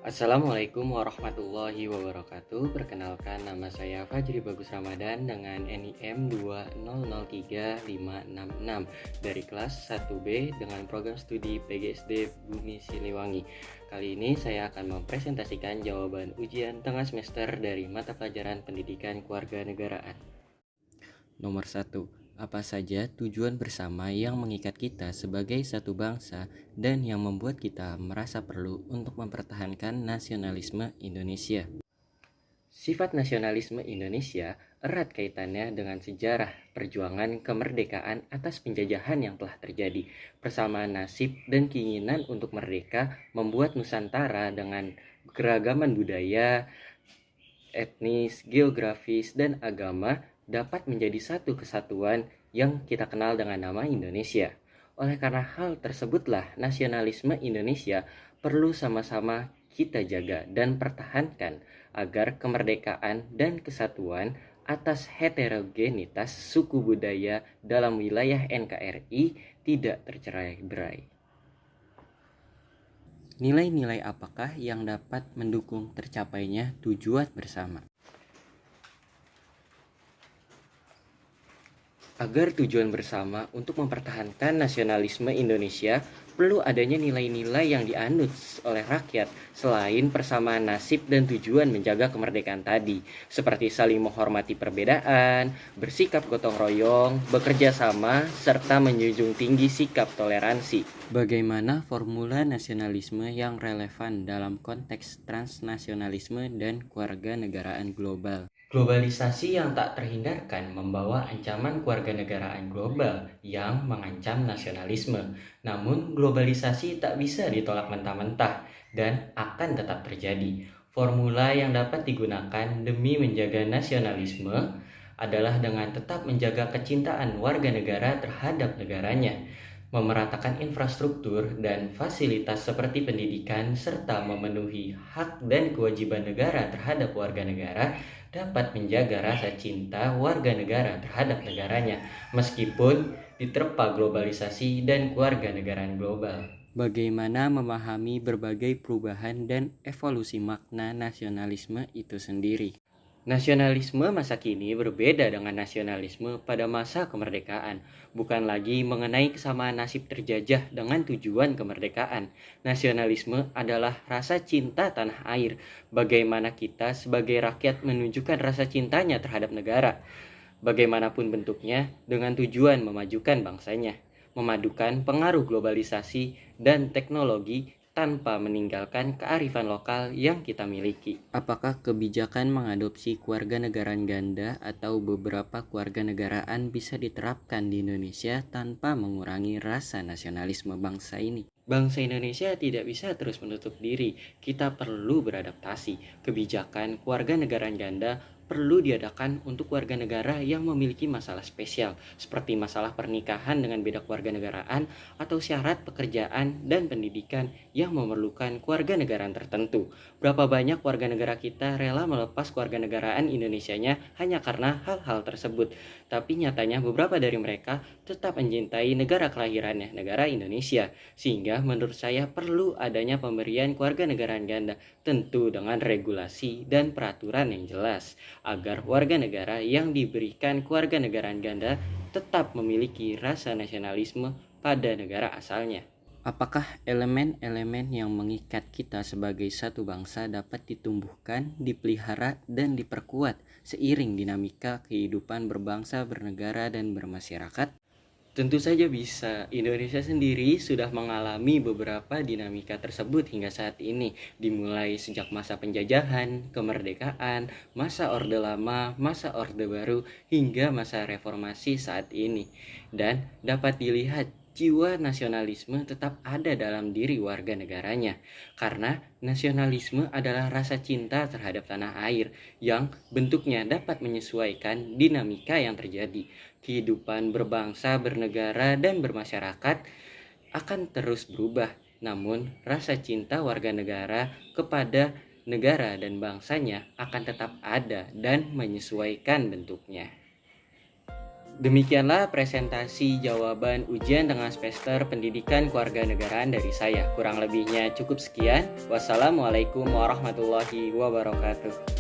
Assalamualaikum warahmatullahi wabarakatuh. Perkenalkan, nama saya Fajri Bagus Ramadan dengan NIM 2003566 dari kelas 1B dengan program studi PGSD Bumi Siliwangi. Kali ini saya akan mempresentasikan jawaban ujian tengah semester dari mata pelajaran Pendidikan Kewarganegaraan. Nomor 1. Apa saja tujuan bersama yang mengikat kita sebagai satu bangsa dan yang membuat kita merasa perlu untuk mempertahankan nasionalisme Indonesia? Sifat nasionalisme Indonesia erat kaitannya dengan sejarah perjuangan kemerdekaan atas penjajahan yang telah terjadi. Persamaan nasib dan keinginan untuk merdeka membuat Nusantara dengan keragaman budaya, etnis, geografis, dan agama dapat menjadi satu kesatuan yang kita kenal dengan nama Indonesia. Oleh karena hal tersebutlah nasionalisme Indonesia perlu sama-sama kita jaga dan pertahankan agar kemerdekaan dan kesatuan atas heterogenitas suku budaya dalam wilayah NKRI tidak tercerai-berai. Nilai-nilai apakah yang dapat mendukung tercapainya tujuan bersama? Agar tujuan bersama untuk mempertahankan nasionalisme Indonesia, perlu adanya nilai-nilai yang dianut oleh rakyat selain persamaan nasib dan tujuan menjaga kemerdekaan tadi, seperti saling menghormati perbedaan, bersikap gotong royong, bekerja sama, serta menjunjung tinggi sikap toleransi. Bagaimana formula nasionalisme yang relevan dalam konteks transnasionalisme dan kewarganegaraan global? Globalisasi yang tak terhindarkan membawa ancaman kewarganegaraan global yang mengancam nasionalisme. Namun, globalisasi tak bisa ditolak mentah-mentah dan akan tetap terjadi. Formula yang dapat digunakan demi menjaga nasionalisme adalah dengan tetap menjaga kecintaan warga negara terhadap negaranya, memeratakan infrastruktur dan fasilitas seperti pendidikan, serta memenuhi hak dan kewajiban negara terhadap warga negara dapat menjaga rasa cinta warga negara terhadap negaranya, meskipun diterpa globalisasi dan kewarganegaraan global. Bagaimana memahami berbagai perubahan dan evolusi makna nasionalisme itu sendiri? Nasionalisme masa kini berbeda dengan nasionalisme pada masa kemerdekaan, bukan lagi mengenai kesamaan nasib terjajah dengan tujuan kemerdekaan. Nasionalisme adalah rasa cinta tanah air, bagaimana kita sebagai rakyat menunjukkan rasa cintanya terhadap negara, bagaimanapun bentuknya, dengan tujuan memajukan bangsanya, memadukan pengaruh globalisasi dan teknologi tanpa meninggalkan kearifan lokal yang kita miliki. Apakah kebijakan mengadopsi kewarganegaraan ganda atau beberapa kewarganegaraan bisa diterapkan di Indonesia tanpa mengurangi rasa nasionalisme bangsa ini? Bangsa Indonesia tidak bisa terus menutup diri. Kita perlu beradaptasi. Kebijakan kewarganegaraan ganda perlu diadakan untuk warga negara yang memiliki masalah spesial, seperti masalah pernikahan dengan beda kewarganegaraan atau syarat pekerjaan dan pendidikan yang memerlukan kewarganegaraan tertentu. Berapa banyak warga negara kita rela melepas kewarganegaraan Indonesianya hanya karena hal-hal tersebut. Tapi nyatanya beberapa dari mereka tetap mencintai negara kelahirannya, negara Indonesia. Sehingga menurut saya perlu adanya pemberian kewarganegaraan ganda, tentu dengan regulasi dan peraturan yang jelas, agar warga negara yang diberikan kewarganegaraan ganda tetap memiliki rasa nasionalisme pada negara asalnya. Apakah elemen-elemen yang mengikat kita sebagai satu bangsa dapat ditumbuhkan, dipelihara, dan diperkuat seiring dinamika kehidupan berbangsa, bernegara, dan bermasyarakat? Tentu saja bisa. Indonesia sendiri sudah mengalami beberapa dinamika tersebut hingga saat ini, dimulai sejak masa penjajahan, kemerdekaan, masa Orde Lama, masa Orde Baru, hingga masa reformasi saat ini. Dan dapat dilihat jiwa nasionalisme tetap ada dalam diri warga negaranya, karena nasionalisme adalah rasa cinta terhadap tanah air yang bentuknya dapat menyesuaikan dinamika yang terjadi. Kehidupan berbangsa, bernegara, dan bermasyarakat akan terus berubah. Namun, rasa cinta warga negara kepada negara dan bangsanya akan tetap ada dan menyesuaikan bentuknya. Demikianlah presentasi jawaban ujian tengah semester pendidikan kewarganegaraan dari saya. Kurang lebihnya cukup sekian. Wassalamualaikum warahmatullahi wabarakatuh.